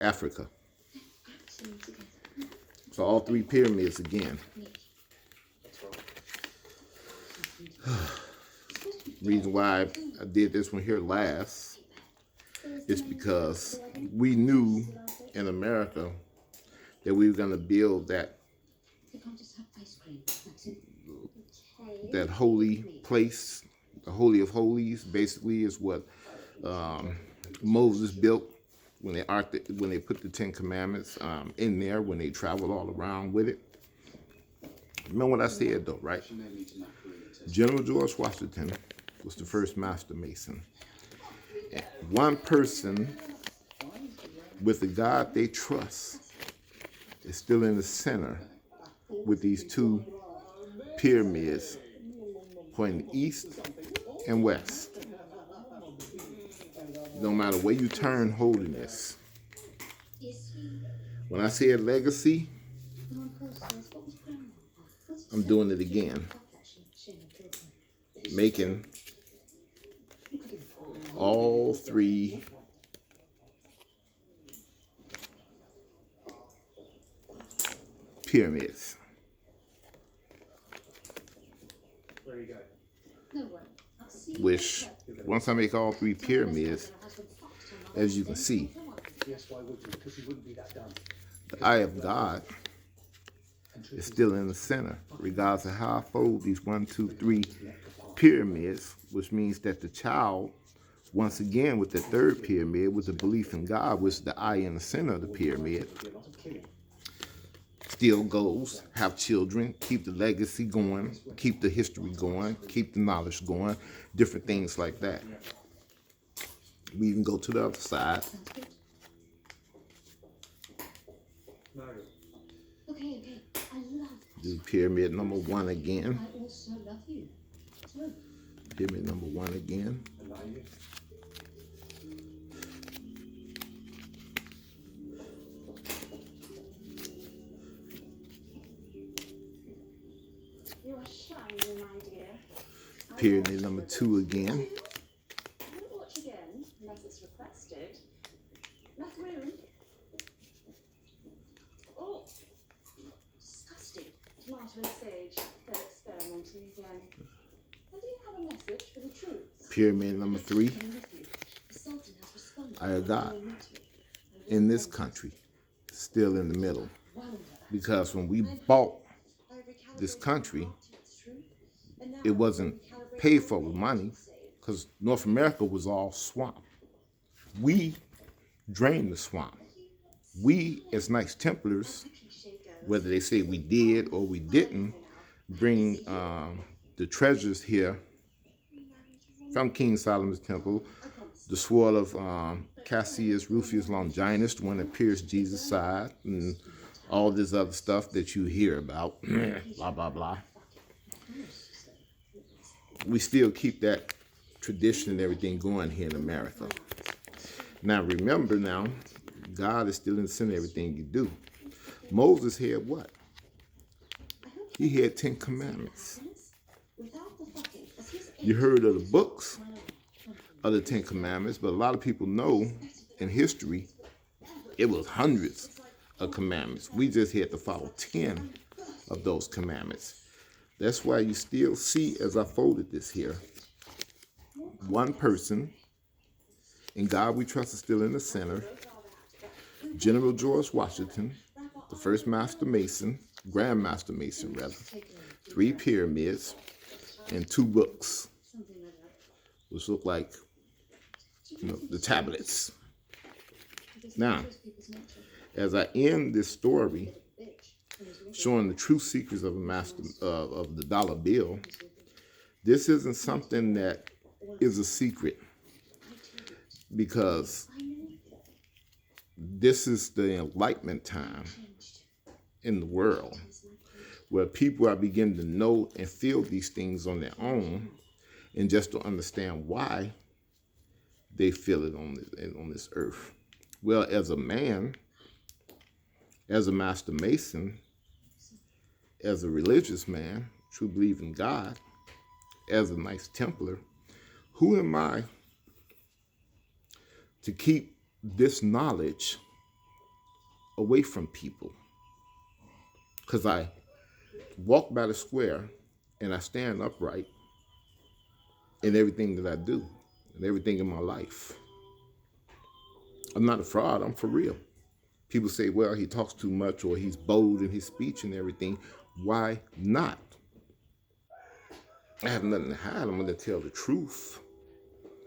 Africa. So all three pyramids again. Reason why I did this one here last is because we knew in America that we were going to build that holy place. The Holy of Holies basically is what Moses built when they put the Ten Commandments in there, when they traveled all around with it. Remember what I said though, right? General George Washington was the first master mason. And one person with the God they trust is still in the center with these two pyramids pointing east and west. No matter where you turn holiness. When I said legacy, I'm doing it again. Making all three pyramids. Which, once I make all three pyramids, as you can see, the eye of God is still in the center, regardless of how I fold these 1, 2, 3 pyramids, which means that the child, once again with the third pyramid, with the belief in God, which is the eye in the center of the pyramid, still goes, have children, keep the legacy going, keep the history going, keep the knowledge going, different things like that. We even go to the other side. Do pyramid number 1 again. Pyramid number 1 again. Pyramid number 2 again. Watch again, unless it's requested. Enough room. Oh, disgusting. Tomato and sage. They're experimenting again. I do have a message for the troops. Pyramid number 3. I have God in this country, still in the middle. Because when we bought this country, it wasn't paid for with money, because North America was all swamp. We drained the swamp. We, as Knights Templars, whether they say we did or we didn't, bring the treasures here from King Solomon's temple, the sword of Cassius Rufus Longinus, the one that pierced Jesus' side, and all this other stuff that you hear about, blah, blah, blah. We still keep that tradition and everything going here in America. Now, remember now, God is still in the center of everything you do. Moses had what? He had 10 commandments. You heard of the books of the 10 commandments, but a lot of people know in history it was hundreds of commandments. We just had to follow 10 of those commandments. That's why you still see, as I folded this here, one person, in God we trust, is still in the center. General George Washington, the first master mason, grand master mason rather, 3 pyramids, and 2 books, which look like, the tablets. Now, as I end this story, showing the true secrets of of the dollar bill, this isn't something that is a secret, because this is the enlightenment time in the world, where people are beginning to know and feel these things on their own, and just to understand why they feel it on this earth. Well, as a man, as a master mason, as a religious man, true believe in God, as a Knights Templar, who am I to keep this knowledge away from people because I walk by the square and I stand upright in everything that I do and everything in my life. I'm not a fraud. I'm for real. People say, well, he talks too much or he's bold in his speech and everything. Why not? I have nothing to hide. I'm going to tell the truth.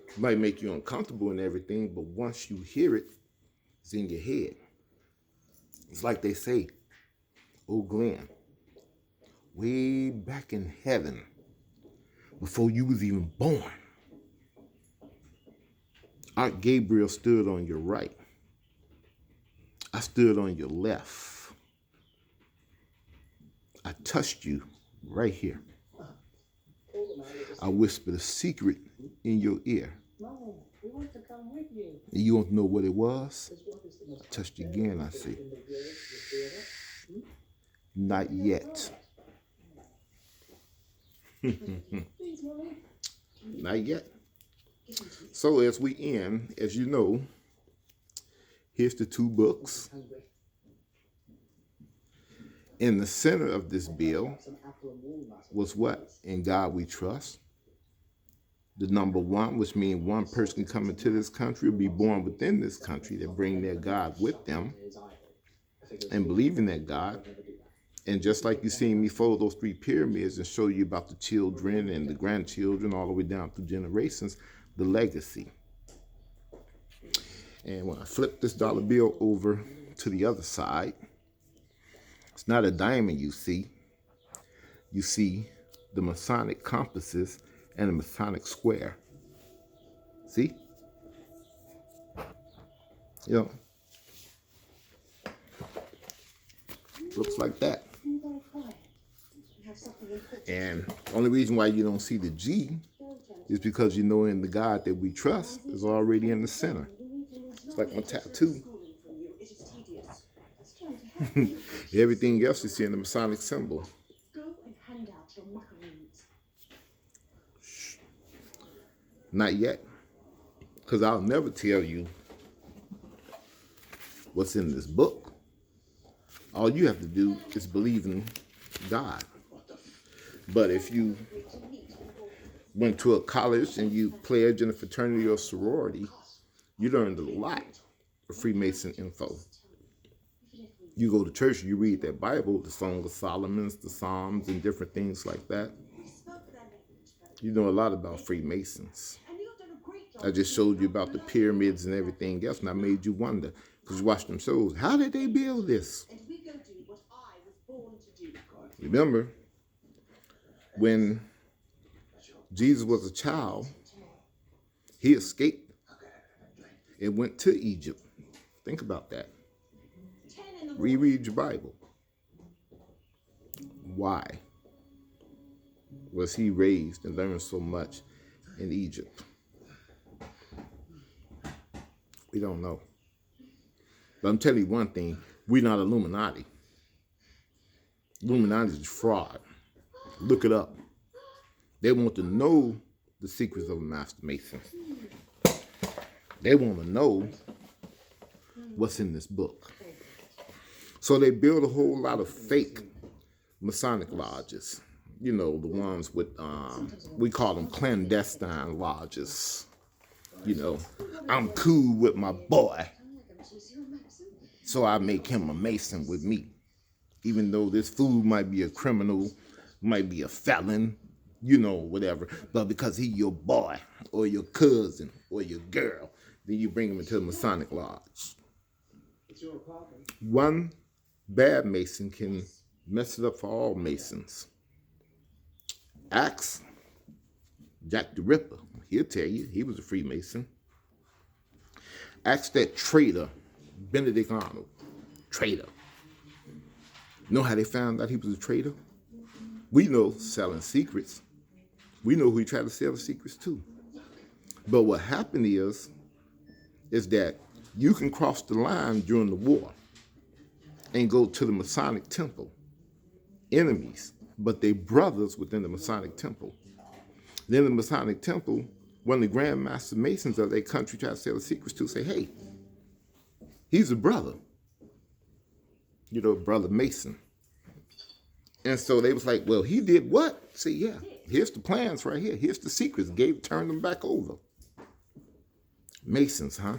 It might make you uncomfortable and everything, but once you hear it, it's in your head. It's like they say, oh, Glenn, way back in heaven, before you was even born, Gabriel stood on your right. I stood on your left. I touched you right here. I whispered a secret in your ear. And you don't know what it was? I touched you again, I say, not yet. Not yet. So as we end, as you know, here's the two books. In the center of this bill was what? In God we trust. The number one, which means one person can come into this country or be born within this country that bring their God with them and believe in that God. And just like you seen me follow those three pyramids and show you about the children and the grandchildren all the way down through generations, the legacy. And when I flip this dollar bill over to the other side, it's not a diamond you see. You see the Masonic compasses and a Masonic square. See? You know, looks like that. And the only reason why you don't see the G is because you know in the God that we trust is already in the center. It's like my tattoo. Everything else you see in the Masonic symbol. Shh. Not yet. Because I'll never tell you what's in this book. All you have to do is believe in God. But if you went to a college and you pledged in a fraternity or sorority, you learned a lot of Freemason info. You go to church, you read that Bible, the Song of Solomon, the Psalms, and different things like that. You know a lot about Freemasons. I just showed you about the pyramids and everything else, and I made you wonder, because you watch them shows. How did they build this? Remember, when Jesus was a child, he escaped and went to Egypt. Think about that. Reread your Bible. Why was he raised and learned so much in Egypt? We don't know. But I'm telling you one thing, we're not Illuminati. Illuminati is fraud. Look it up. They want to know the secrets of a Master Mason. They want to know what's in this book. So they build a whole lot of fake Masonic lodges. You know, the ones with, we call them clandestine lodges. You know, I'm cool with my boy, so I make him a Mason with me. Even though this fool might be a criminal, might be a felon, you know, whatever. But because he your boy, or your cousin, or your girl, then you bring him into the Masonic lodge. One bad Mason can mess it up for all Masons. Axe Jack the Ripper. He'll tell you he was a Freemason. Ask that traitor, Benedict Arnold. Traitor. Know how they found out he was a traitor? We know selling secrets. We know who he tried to sell the secrets to. But what happened is that you can cross the line during the war and go to the Masonic temple. Enemies, but they brothers within the Masonic temple. Then the Masonic temple, one of the Grand Master Masons of their country tried to sell the secrets to, say, hey, he's a brother. Brother Mason. And so they was like, well, he did what? See, yeah, here's the plans right here. Here's the secrets. Turned them back over. Masons, huh?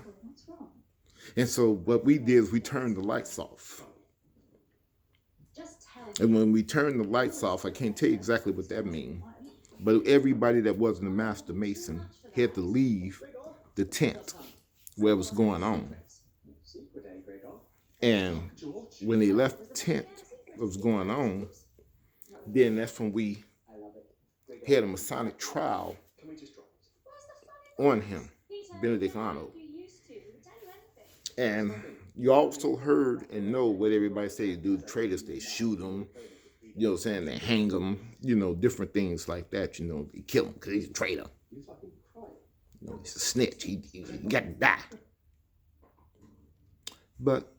And so what we did is we turned the lights off. And when we turned the lights off, I can't tell you exactly what that means, but everybody that wasn't a master mason had to leave the tent where it was going on. And when they left the tent, what was going on, then that's when we had a Masonic trial on him, Benedict Arnold. And you also heard and know what everybody say to do. The traitors, they shoot them, they hang them, different things like that, they kill him because he's a traitor. He's a snitch, he got to die. But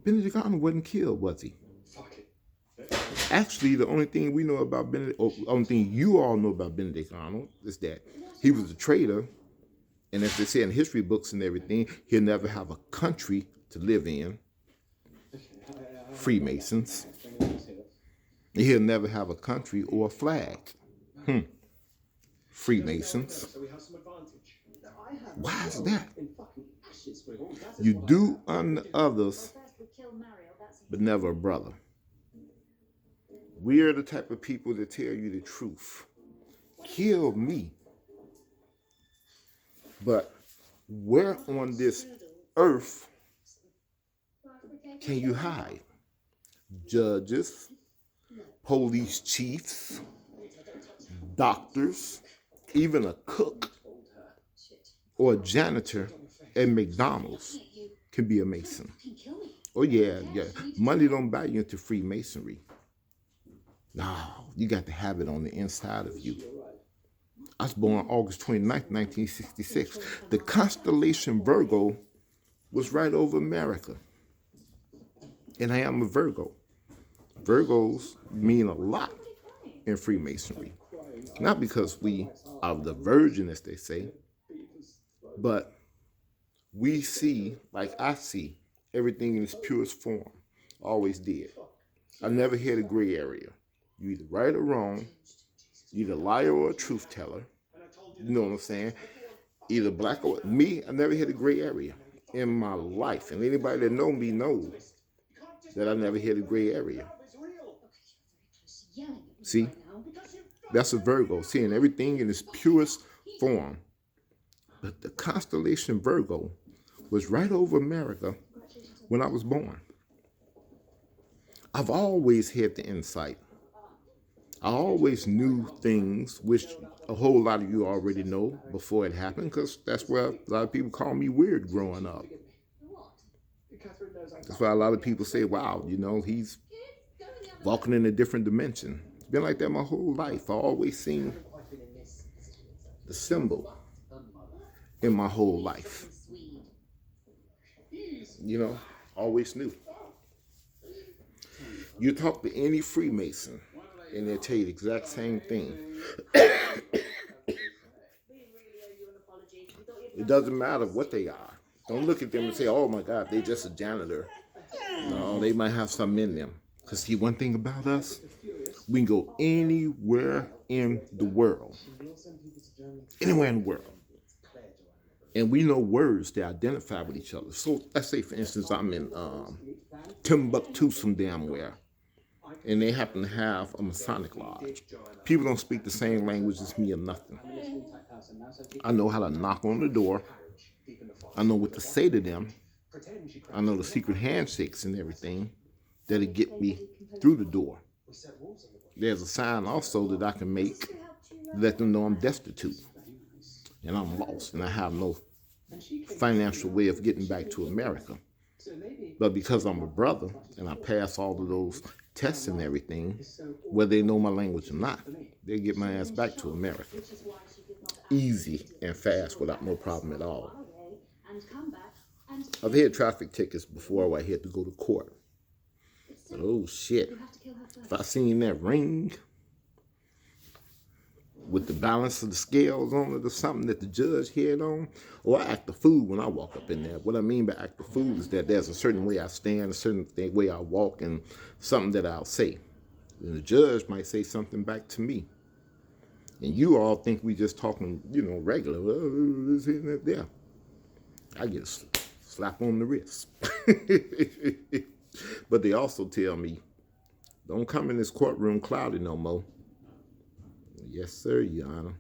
Benedict Arnold wasn't killed, was he? Actually, the only thing we know about Benedict, or the only thing you all know about Benedict Arnold is that he was a traitor. And as they say in history books and everything, he'll never have a country to live in. Freemasons. He'll never have a country or a flag. Freemasons. Why is that? You do unto others, but never a brother. We are the type of people that tell you the truth. Kill me. But where on this earth can you hide? Judges, police chiefs, doctors, even a cook or a janitor at McDonald's can be a Mason. Oh yeah. Money don't buy you into Freemasonry. No, you got to have it on the inside of you. I was born August 29th, 1966. The constellation Virgo was right over America. And I am a Virgo. Virgos mean a lot in Freemasonry. Not because we are the virgin, as they say, but we see, like I see, everything in its purest form. Always did. I never had a gray area. You either right or wrong. Either a liar or a truth teller. You know what I'm saying? Either black or me. I never had a gray area in my life. And anybody that know me knows that I never had a gray area. See? That's a Virgo, seeing everything in its purest form. But the constellation Virgo was right over America when I was born. I've always had the insight. I always knew things which a whole lot of you already know before it happened, because that's why a lot of people call me weird growing up. That's why a lot of people say, wow, he's walking in a different dimension. It's been like that my whole life. I always seen the symbol in my whole life. Always knew. You talk to any Freemason, and they'll tell you the exact same thing. It doesn't matter what they are. Don't look at them and say, oh my God, they're just a janitor. No, they might have something in them. Because see, one thing about us, we can go anywhere in the world. Anywhere in the world. And we know words that identify with each other. So let's say, for instance, I'm in Timbuktu, some damn where. And they happen to have a Masonic lodge. People don't speak the same language as me or nothing. I know how to knock on the door. I know what to say to them. I know the secret handshakes and everything that'll get me through the door. There's a sign also that I can make to let them know I'm destitute and I'm lost and I have no financial way of getting back to America. But because I'm a brother and I pass all of those tests and everything, whether they know my language or not, they get my ass back to America. Easy and fast without no problem at all. I've had traffic tickets before where I had to go to court. But oh shit, if I seen that ring, with the balance of the scales on it or something that the judge had on, or I act a fool when I walk up in there. What I mean by act a fool is that there's a certain way I stand, a certain way I walk, and something that I'll say. And the judge might say something back to me. And you all think we just talking, regular. This and that there. I get a slap on the wrist. But they also tell me, don't come in this courtroom cloudy no more. Yes, sir, Your Honor.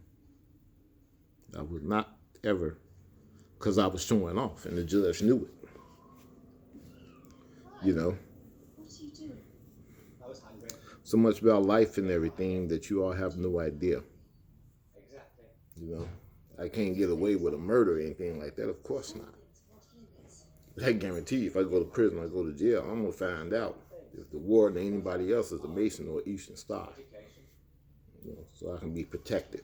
I would not ever, because I was showing off, and the judge knew it. What are you doing? I was hungry. So much about life and everything that you all have no idea. Exactly. I can't get away with a murder or anything like that. Of course not. But I guarantee you, if I go to prison or go to jail, I'm going to find out if the warden or anybody else is a Mason or Eastern Star. So I can be protected.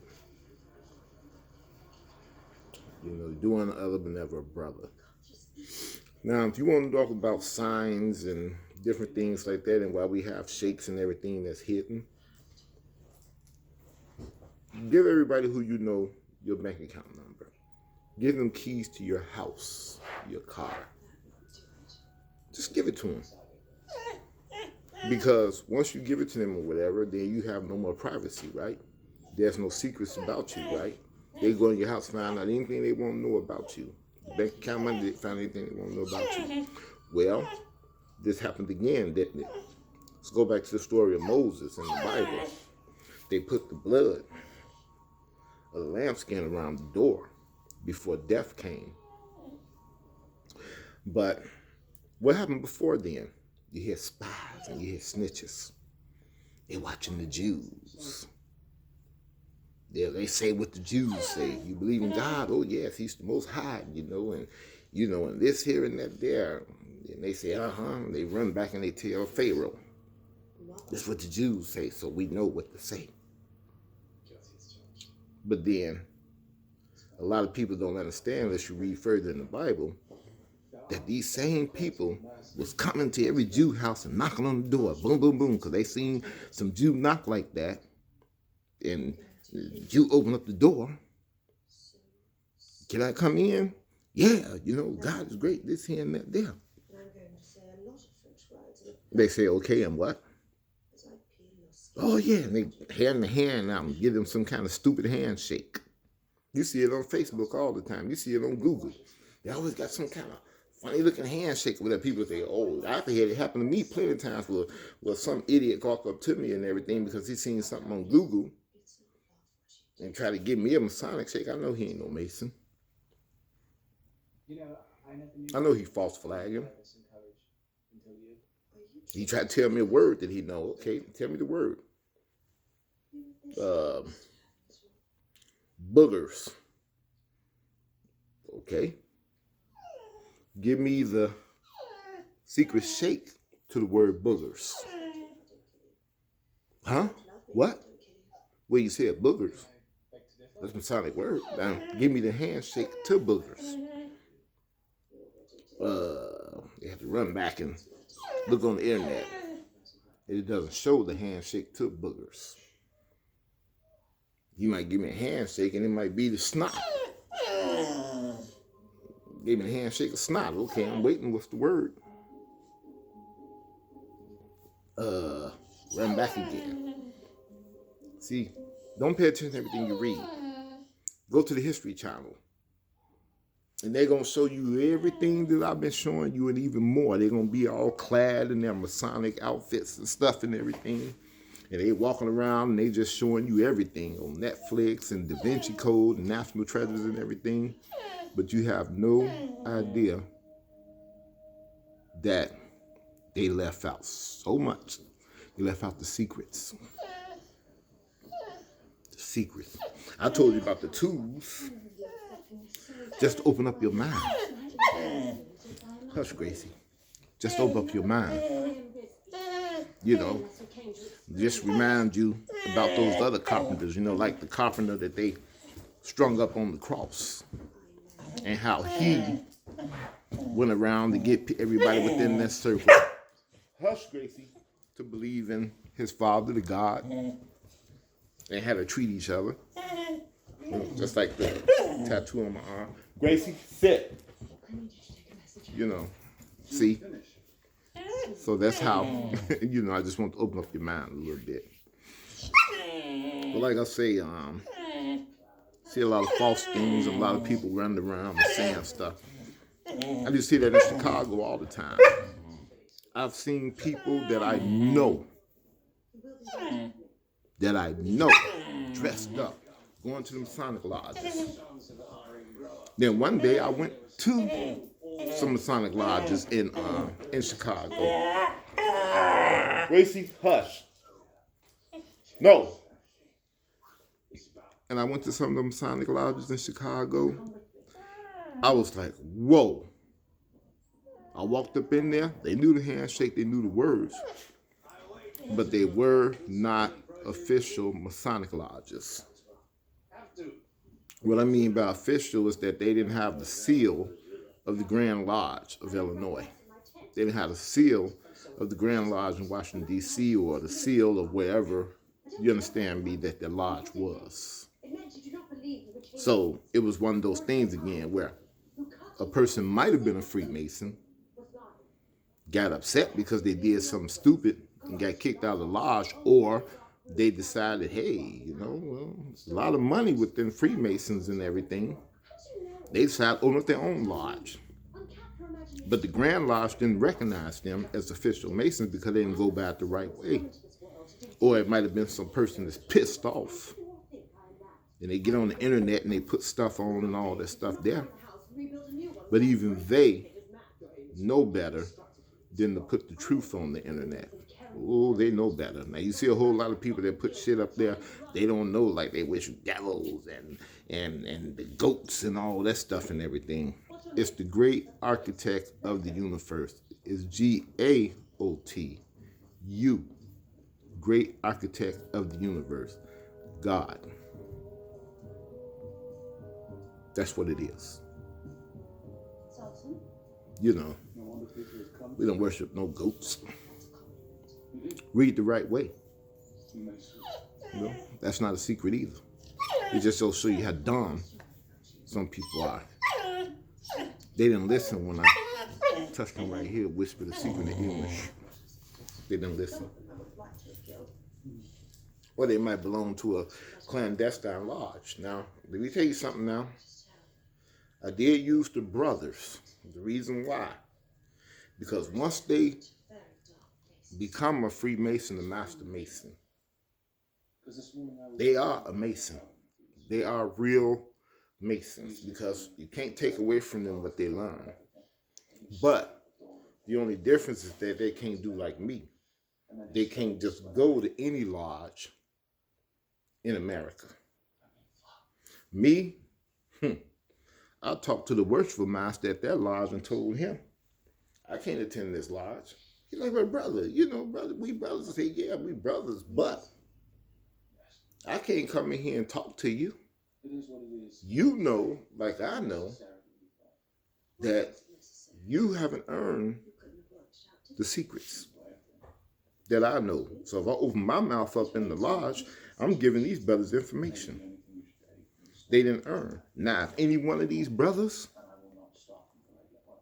Doing other than ever a brother. Now, if you want to talk about signs and different things like that, and why we have shakes and everything that's hidden, give everybody who you know your bank account number. Give them keys to your house, your car. Just give it to them. Because once you give it to them or whatever, then you have no more privacy, right? There's no secrets about you, right? They go in your house, find out anything they want to know about you. The bank account money, they find anything they want to know about you. Well, this happened again, didn't it? Let's go back to the story of Moses in the Bible. They put the blood of the lambskin around the door before death came. But what happened before then? You hear spies and you hear snitches. They're watching the Jews. They say what the Jews say. You believe in God? Oh yes, He's the Most High, and this here and that there. And they say, and they run back and they tell Pharaoh. That's what the Jews say, so we know what to say. But then, a lot of people don't understand, unless you read further in the Bible, that these same people was coming to every Jew house and knocking on the door, boom, boom, boom, because they seen some Jew knock like that, and the Jew opened up the door. Can I come in? Yeah, God is great, this here and that there. They say, okay, and what? Oh yeah, and they hand the hand out and give them some kind of stupid handshake. You see it on Facebook all the time. You see it on Google. They always got some kind of funny looking handshake where people say, oh, I've had it happen to me plenty of times where some idiot walk up to me and everything because he seen something on Google and try to give me a Masonic shake. I know he ain't no Mason. I know he false flagging. He tried to tell me a word that he know. Okay, tell me the word. Boogers. Okay. Give me the secret shake to the word boogers. Huh? What? Well, you said boogers. That's a Masonic word. Now, give me the handshake to boogers. You have to run back and look on the internet. It doesn't show the handshake to boogers. You might give me a handshake and it might be the snot. Gave me the handshake of snot. Okay, I'm waiting. What's the word? Run back again. See, don't pay attention to everything you read. Go to the History Channel. And they're going to show you everything that I've been showing you and even more. They're going to be all clad in their Masonic outfits and stuff and everything. And they walking around and they just showing you everything on Netflix and Da Vinci Code and National Treasures and everything. But you have no idea that they left out so much. They left out the secrets. The secrets. I told you about the tools. Just open up your mind. Hush, Gracie. Just open up your mind. Just remind you about those other carpenters, like the carpenter that they strung up on the cross. And how he went around to get everybody within that circle. Hush, Gracie. To believe in his Father, the God. And how to treat each other. Just like the tattoo on my arm. Gracie, sit. I need you to take a message. You know, see? So that's how, you know, I just want to open up your mind a little bit. But like I say, see a lot of false things and a lot of people running around and saying stuff. I just see that in Chicago all the time. I've seen people that I know, dressed up, going to them Masonic lodges. Then one day I went to some Masonic lodges in Chicago. Gracie, hush. No. And I went to some of the Masonic lodges in Chicago. I was like, whoa. I walked up in there. They knew the handshake. They knew the words. But they were not official Masonic lodges. What I mean by official is that they didn't have the seal of the Grand Lodge of Illinois. They didn't have the seal of the Grand Lodge in Washington, D.C. or the seal of wherever, you understand me, that the lodge was. So it was one of those things again where a person might have been a Freemason, got upset because they did something stupid and got kicked out of the lodge, or they decided, hey, you know, well, there's a lot of money within Freemasons and everything. They decided to open up their own lodge. But the Grand Lodge didn't recognize them as official Masons because they didn't go back the right way. Or it might have been some person that's pissed off. And they get on the internet and they put stuff on and all that stuff there. But even they know better than to put the truth on the internet. Oh, they know better. Now you see a whole lot of people that put shit up there. They don't know, like they worship devils and the goats and all that stuff and everything. It's the great architect of the universe. It's G-A-O-T-U. Great architect of the universe. God. That's what it is. You know, we don't worship no goats. Read the right way. You know, that's not a secret either. It just will show you how dumb some people are. They didn't listen when I touched them right here, whispered a secret in English. They didn't listen. Or they might belong to a clandestine lodge. Now, let me tell you something now. I did use the brothers. The reason why? Because once they become a Freemason, a Master Mason, they are a Mason. They are real Masons because you can't take away from them what they learn. But the only difference is that they can't do like me. They can't just go to any lodge in America. Me, I talked to the worshipful master at that lodge and told him, I can't attend this lodge. He's like, well, brother, you know, brother, we brothers. I say, yeah, we brothers, but I can't come in here and talk to you. You know, like I know, that you haven't earned the secrets that I know. So if I open my mouth up in the lodge, I'm giving these brothers information they didn't earn. Now, if any one of these brothers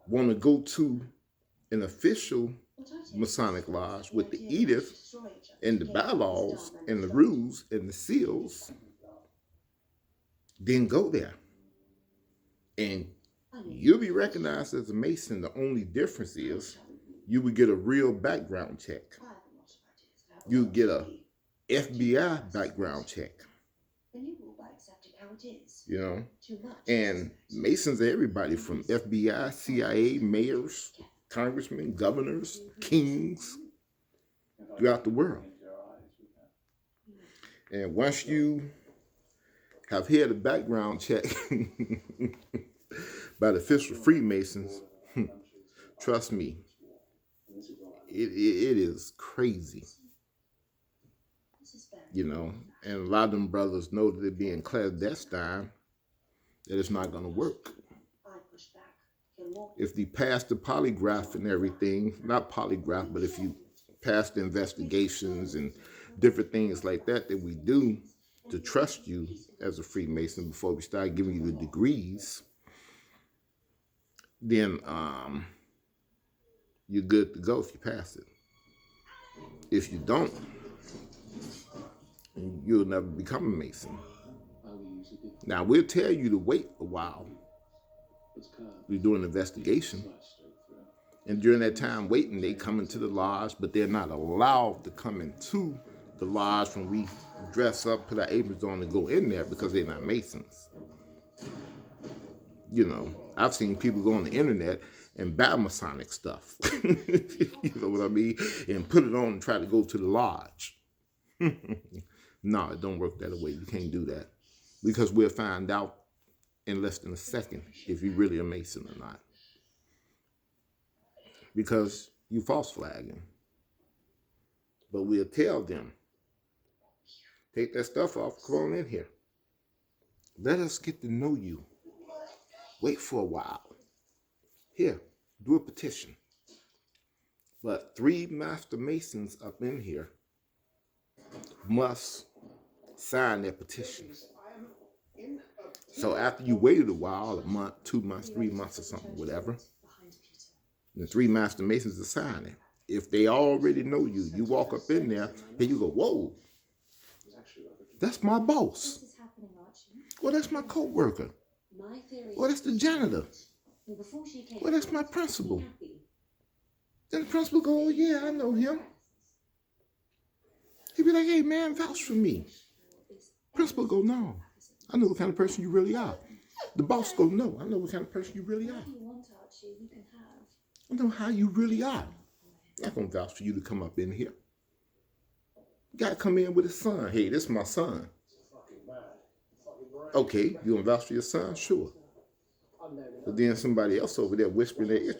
want to go to an official Masonic lodge with the edict and the bylaws and the rules and the seals, then go there. And you'll be recognized as a Mason. The only difference is you would get a real background check. You would get a FBI background check. You know, and Masons are everybody from FBI, CIA, mayors, congressmen, governors, kings throughout the world. And once you have had a background check by the official Freemasons, trust me, it is crazy. You know, and a lot of them brothers know that they're being clandestine, that it's not going to work. If they pass the polygraph and everything, not polygraph, but if you pass the investigations and different things like that we do, to trust you as a Freemason before we start giving you the degrees, then you're good to go if you pass it. If you don't, you'll never become a Mason. Now, we'll tell you to wait a while. We do an investigation. And during that time waiting, they come into the lodge, but they're not allowed to come into the lodge when we dress up, put our aprons on, and go in there because they're not Masons. You know, I've seen people go on the internet and buy Masonic stuff. You know what I mean? And put it on and try to go to the lodge. No, it don't work that way. You can't do that. Because we'll find out in less than a second if you're really a Mason or not. Because you false flagging. But we'll tell them, take that stuff off, come on in here. Let us get to know you. Wait for a while. Here, do a petition. But 3 Master Masons up in here must sign their petitions. So after you waited a while, a month, 2 months, 3 months or something, whatever, the 3 Master Masons are signing. If they already know you, you walk up in there and you go, whoa, that's my boss. Well, that's my co-worker. Well, that's the janitor. Well, that's my principal. Then the principal go, oh, yeah, I know him. He'd be like, hey, man, vouch for me. Principal go, no, I know what kind of person you really are. The boss go, no, I know what kind of person you really are. I know how you really are. I'm not going to vouch for you to come up in here. You got to come in with his son. Hey, this is my son. Okay, you going to vouch for your son? Sure. But then somebody else over there whispering their ear,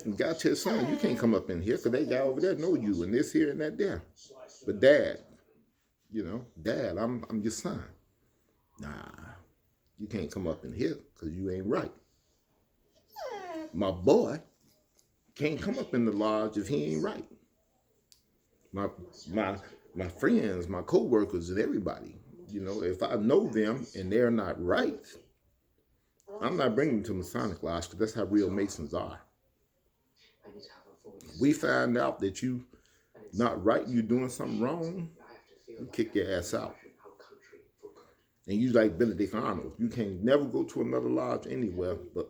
you got to tell his son, you can't come up in here because that guy over there know you and this here and that there. But Dad, you know, Dad, I'm your son. Nah, you can't come up in here because you ain't right. My boy can't come up in the lodge if he ain't right. My friends, my co-workers, and everybody, you know, if I know them and they're not right, I'm not bringing them to Masonic Lodge because that's how real Masons are. We find out that you not right, you're doing something wrong, you kick your ass out. And you like Benedict Arnold. You can never go to another lodge anywhere but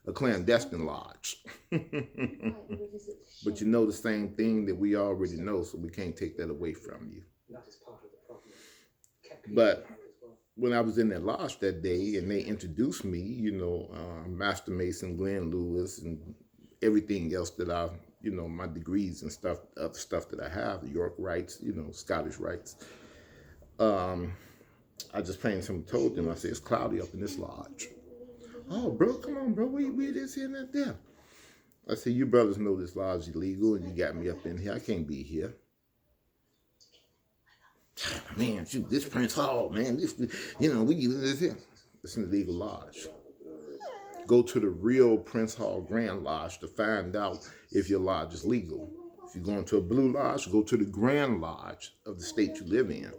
a clandestine lodge. But you know the same thing that we already know, so we can't take that away from you. But when I was in that lodge that day and they introduced me, you know, Master Mason, Glenn Lewis, and everything else that I, you know, my degrees and stuff, other stuff that I have, the York rights, you know, Scottish rights. I just plain simple told them, I said, it's cloudy up in this lodge. Oh, bro, come on, bro, we this here and that there. I said, you brothers know this lodge is illegal and you got me up in here. I can't be here. Man, shoot, this Prince Hall, man, this, you know, we use this here. It's an illegal lodge. Go to the real Prince Hall Grand Lodge to find out if your lodge is legal. If you're going to a blue lodge, go to the Grand Lodge of the state you live in.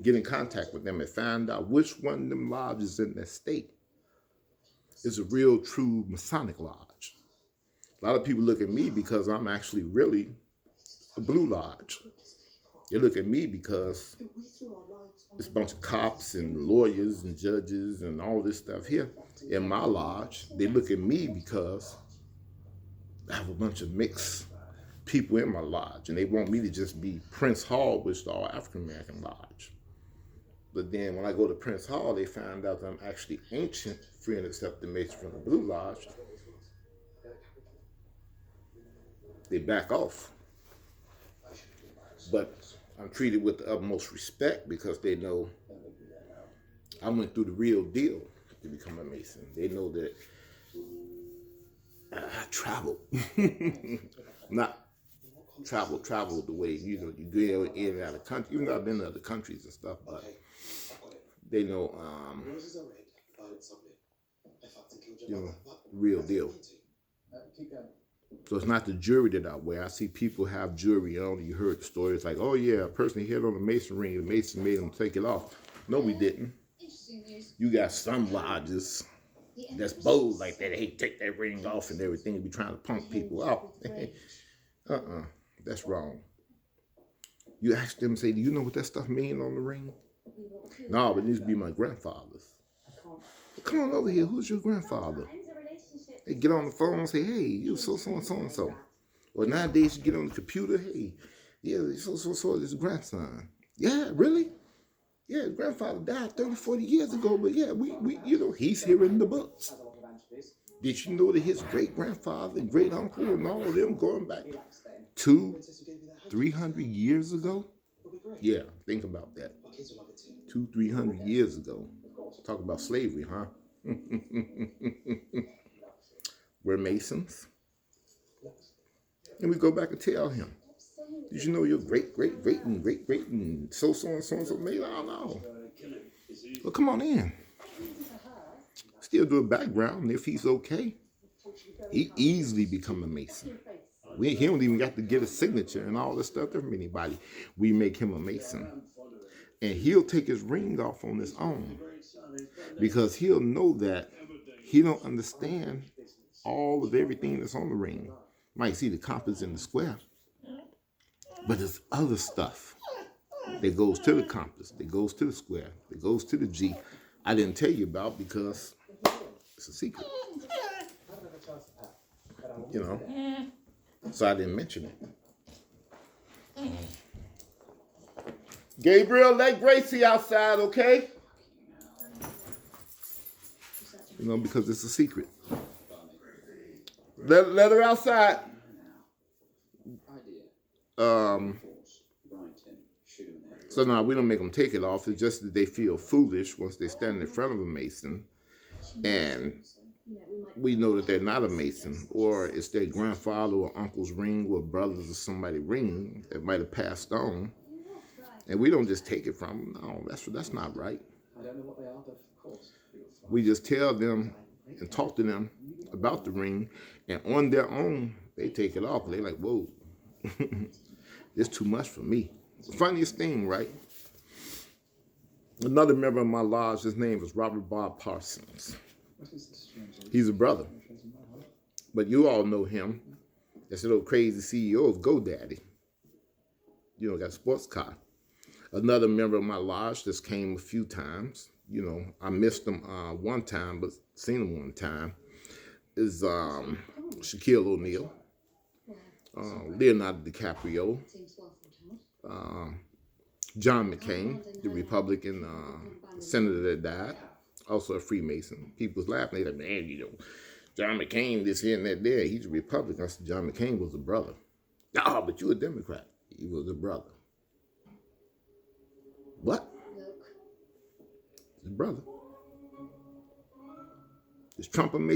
Get in contact with them and find out which one of them lodges in that state is a real, true Masonic lodge. A lot of people look at me because I'm actually really a blue lodge. They look at me because it's a bunch of cops and lawyers and judges and all this stuff here in my lodge. They look at me because I have a bunch of mixed people in my lodge and they want me to just be Prince Hall, which is the all African-American lodge. But then when I go to Prince Hall, they find out that I'm actually ancient, free and accepted Mason from the Blue Lodge. They back off. But I'm treated with the utmost respect because they know I went through the real deal to become a Mason. They know that I traveled. Not travel the way, you know, you go in and out of the country. Even though I've been to other countries and stuff, but they know, you know, real deal. So it's not the jewelry that I wear. I see people have jewelry on. You heard the story. It's like, oh yeah, a person hit on a Mason ring. The Mason made them take it off. No, we didn't. You got some lodges that's bold like that. Hey, take that ring off and everything. Be trying to punk people out. That's wrong. You ask them, say, do you know what that stuff means on the ring? No, but it needs to be my grandfather's. Come on over here. Who's your grandfather? They get on the phone and say, hey, you so and so. Or nowadays you get on the computer, hey, yeah, so this grandson. Yeah, really? Yeah, his grandfather died 30, 40 years ago, but yeah, we he's here in the books. Did you know that his great-grandfather and great-uncle and all of them going back 200-300 years ago? Yeah, think about that. 200-300 years ago. Talk about slavery, huh? We're Masons. And we go back and tell him, did you know your great and so made? I don't know. Well, come on in. Still do a background, and if he's okay, he easily become a Mason. He don't even got to get a signature and all this stuff from anybody. We make him a Mason. And he'll take his ring off on his own because he'll know that he don't understand all of everything that's on the ring. Might see the compass in the square, but there's other stuff that goes to the compass, that goes to the square, that goes to the G. I didn't tell you about because it's a secret. You know, so I didn't mention it. Gabriel, let Gracie outside, okay? You know, because it's a secret. Let her outside. So now we don't make them take it off. It's just that they feel foolish once they stand in front of a Mason, and we know that they're not a Mason, or it's their grandfather or uncle's ring, or brothers or somebody's ring that might have passed on, and we don't just take it from them. No, that's not right. We just tell them and talk to them about the ring, and on their own, they take it off. They're like, whoa, it's too much for me. The funniest thing, right? Another member of my lodge, his name is Robert Bob Parsons. He's a brother. But you all know him as the little crazy CEO of GoDaddy. You know, got a sports car. Another member of my lodge just came a few times. You know, I missed him one time, but seen him one time. Is Shaquille O'Neal, Leonardo DiCaprio, John McCain, the Republican senator that died, also a Freemason. People was laughing. They like, man, you know, John McCain, this here and that there. He's a Republican. I said, John McCain was a brother. Oh, but you a Democrat. He was a brother. What? His brother. Is Trump a